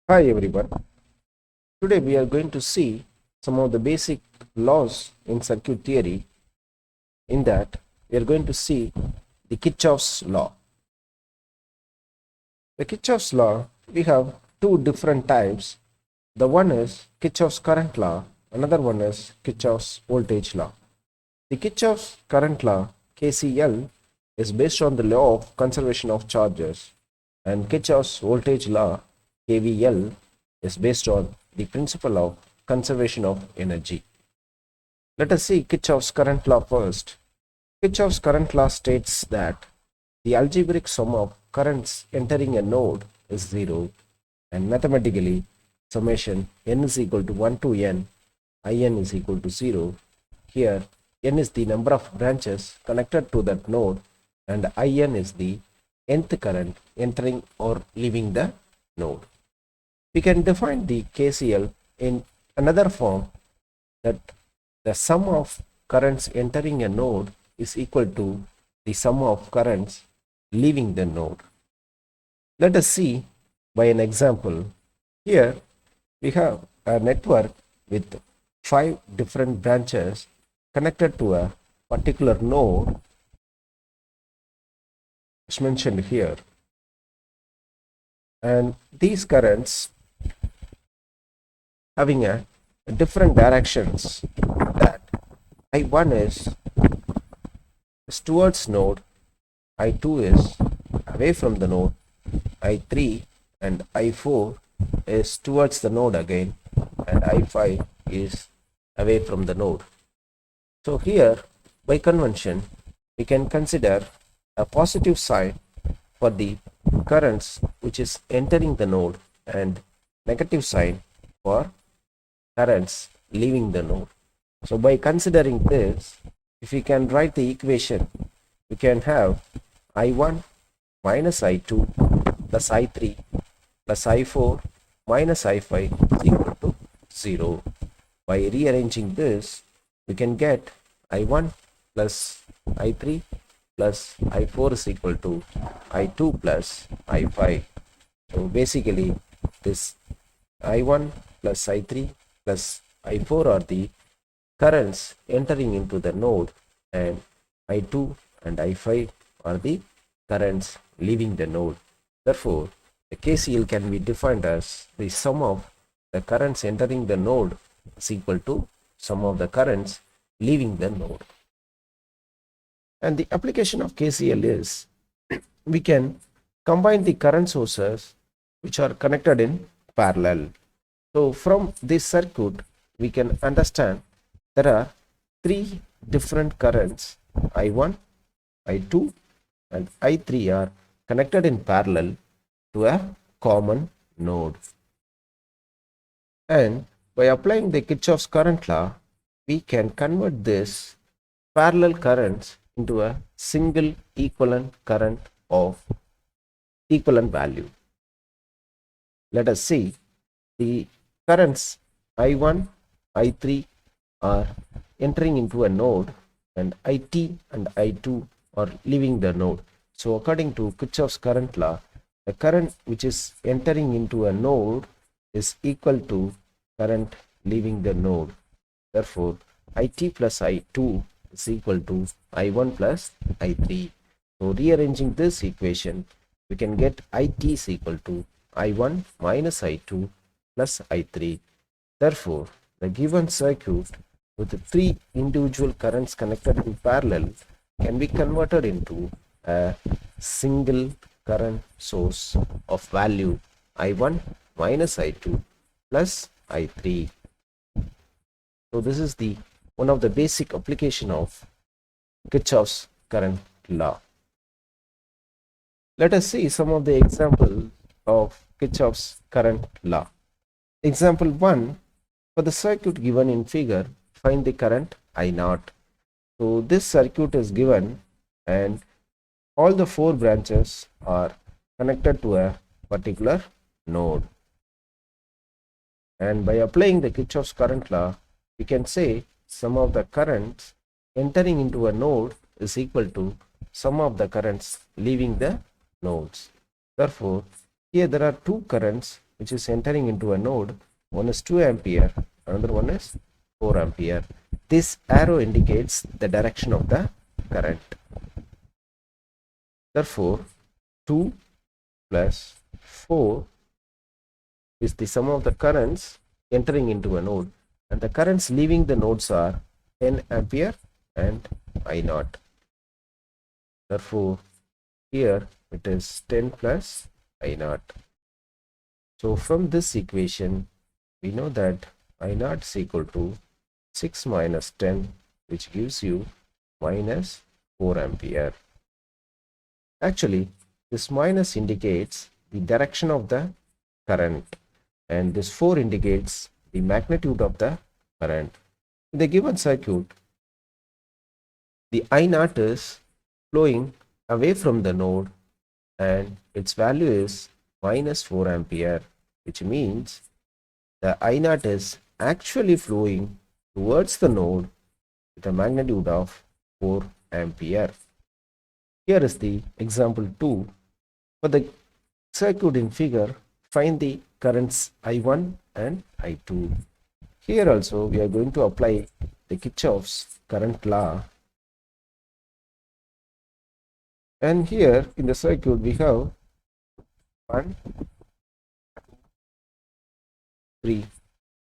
Hi everyone. Today we are going to see some of the basic laws in circuit theory. In that, we are going to see the Kirchhoff's law. The Kirchhoff's law, we have two different types. The one is Kirchhoff's current law, another one is Kirchhoff's voltage law. The Kirchhoff's current law, KCL, is based on the law of conservation of charges, and Kirchhoff's voltage law, KVL, is based on the principle of conservation of energy. Let us see Kirchhoff's current law first. Kirchhoff's current law states that the algebraic sum of currents entering a node is 0, and mathematically summation n is equal to 1 to n, in is equal to 0. Here n is the number of branches connected to that node and in is the nth current entering or leaving the node. We can define the KCL in another form, that the sum of currents entering a node is equal to the sum of currents leaving the node. Let us see by an example. Here we have a network with 5 different branches connected to a particular node as mentioned here, and these currents having a different directions, that I1 is towards node, I2 is away from the node, I3 and I4 is towards the node again, and I5 is away from the node. So here by convention we can consider a positive sign for the currents which is entering the node and negative sign for currents leaving the node. So by considering this, if we can write the equation, we can have I1 minus I2 plus I3 plus I4 minus I5 is equal to 0. By rearranging this, we can get I1 plus I3 plus I4 is equal to I2 plus I5. So basically this I1 plus I3 plus I4 are the currents entering into the node, and I2 and I5 are the currents leaving the node. Therefore, the KCL can be defined as the sum of the currents entering the node is equal to sum of the currents leaving the node. And the application of KCL is we can combine the current sources which are connected in parallel. So from this circuit we can understand there are 3 different currents, I1, I2 and I3 are connected in parallel to a common node. And by applying the Kirchhoff's current law, we can convert this parallel currents into a single equivalent current of equivalent value. Let us see the currents I1, I3 are entering into a node, and IT and I2 are leaving the node. So according to Kirchhoff's current law, the current which is entering into a node is equal to current leaving the node. Therefore, IT plus I2 is equal to I1 plus I3. So rearranging this equation, we can get IT is equal to I1 minus I2 plus I3. Therefore, the given circuit with the 3 individual currents connected in parallel can be converted into a single current source of value I1 minus I2 plus I3. So this is the one of the basic application of Kirchhoff's current law. Let us see some of the examples of Kirchhoff's current law. Example 1, for the circuit given in figure, find the current I0. So this circuit is given and all the 4 branches are connected to a particular node. And by applying the Kirchhoff's current law, we can say sum of the currents entering into a node is equal to sum of the currents leaving the nodes. Therefore, here there are 2 currents which is entering into a node, one is 2 ampere, another one is 4 ampere. This arrow indicates the direction of the current. Therefore, 2 plus 4 is the sum of the currents entering into a node, and the currents leaving the nodes are 10 ampere and I naught. Therefore, here it is 10 plus I naught. So from this equation, we know that I naught is equal to 6 minus 10, which gives you minus 4 ampere. Actually, this minus indicates the direction of the current, and this 4 indicates the magnitude of the current. In the given circuit, the I naught is flowing away from the node and its value is minus 4 ampere, which means the I naught is actually flowing towards the node with a magnitude of 4 ampere. Here is the example 2. For the circuit in figure, find the currents I1 and I2. Here also we are going to apply the Kirchhoff's current law. And here in the circuit we have 1, 2,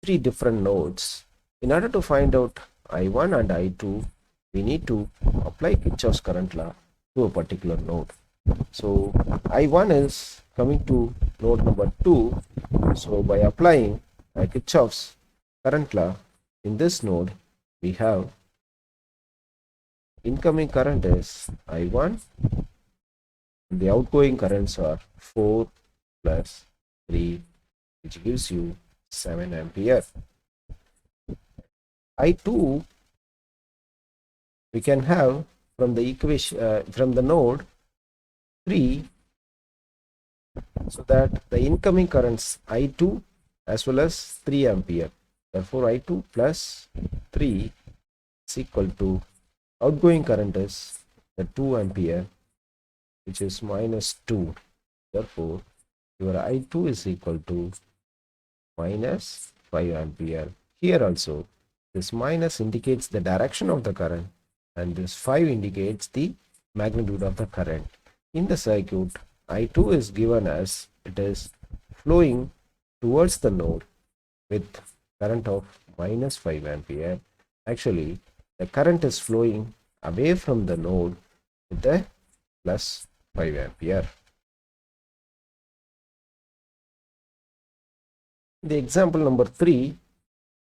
3 different nodes. In order to find out I1 and I2, we need to apply Kirchhoff's current law to a particular node. So I1 is coming to node number 2. So by applying Kirchhoff's current law in this node, we have incoming current is I1 and the outgoing currents are 4 plus 3, which gives you 7 ampere. I2 we can have from the equation from the node 3, so that the incoming currents I2 as well as 3 ampere. Therefore, I2 plus 3 is equal to outgoing current is the 2 ampere, which is minus 2. Therefore, your I2 is equal to minus 5 ampere. Here also, this minus indicates the direction of the current and this 5 indicates the magnitude of the current. In the circuit, I2 is given as it is flowing towards the node with current of minus 5 ampere. Actually, the current is flowing away from the node with the plus 5 ampere. In the example number 3,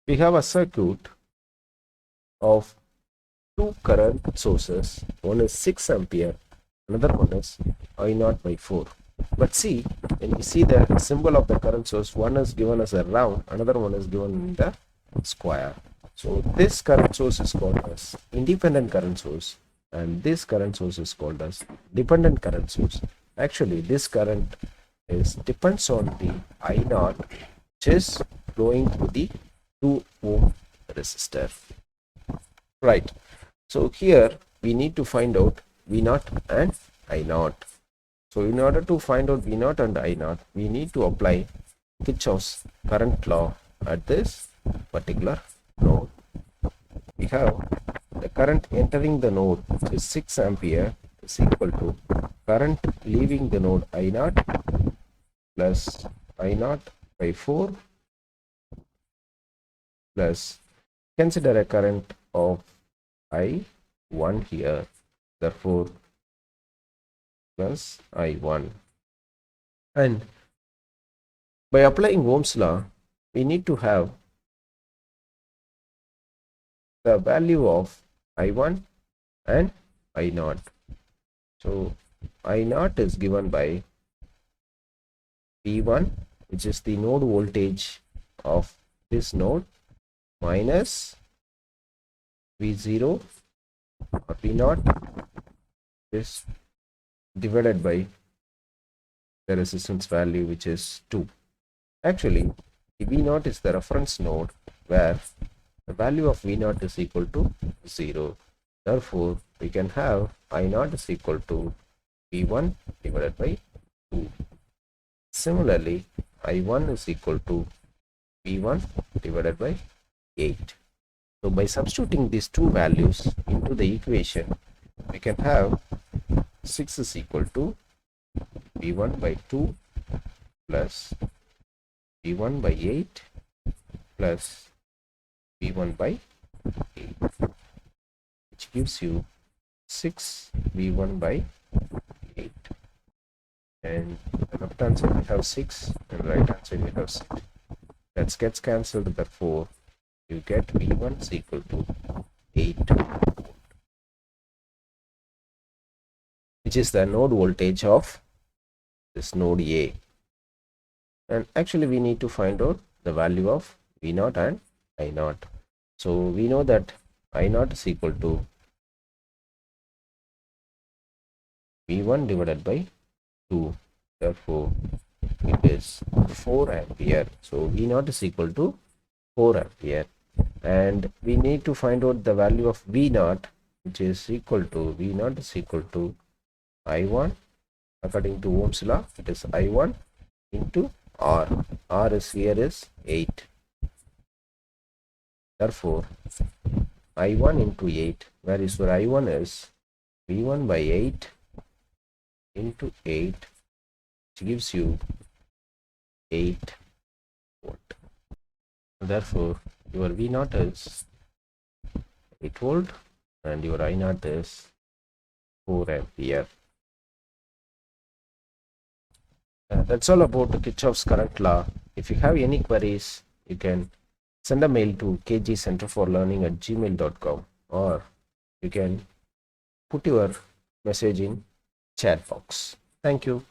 we have a circuit of 2 current sources. One is 6 ampere, another one is I naught by 4. But see, when you see the symbol of the current source, one is given as a round, another one is given in the square. So this current source is called as independent current source, and this current source is called as dependent current source. Actually, this current depends on the I naught, which is flowing through the 2 ohm resistor. Right. So here we need to find out V naught and I naught. So in order to find out V naught and I naught, we need to apply Kirchhoff's current law at this particular node. We have the current entering the node, which is 6 ampere, is equal to current leaving the node I naught plus I naught by 4 plus consider a current of I1 here. Therefore, plus I1. And by applying Ohm's law, we need to have the value of I1 and I naught. So I naught is given by V1, which is the node voltage of this node, minus V0 or V naught is divided by the resistance value, which is 2. Actually, the V naught is the reference node where the value of V naught is equal to 0. Therefore, we can have I naught is equal to V1 divided by 2. Similarly, I1 is equal to V1 divided by 8. So by substituting these two values into the equation, we can have 6 is equal to V1 by 2 plus V1 by 8 plus V1 by 8, which gives you 6 V1 by 8. And on left hand side we have 6 and right hand side we have 6. That gets cancelled, therefore you get V1 is equal to 8, which is the node voltage of this node A. And actually we need to find out the value of V0 and I0. So we know that I0 is equal to V1 divided by 2. Therefore it is 4 ampere. So V0 is equal to 4 ampere. And we need to find out the value of V0, which is equal to V0 is equal to I1. According to Ohm's law, it is I1 into R. R is here is 8. Therefore I1 into 8, where is where I1 is V1 by 8 into 8, which gives you 8 volt. Therefore your V0 is 8 volt and your I0 is 4 ampere. That's all about Kirchhoff's current law. If you have any queries, you can send a mail to kgcenterforlearning@gmail.com, or you can put your message in chat box. Thank you.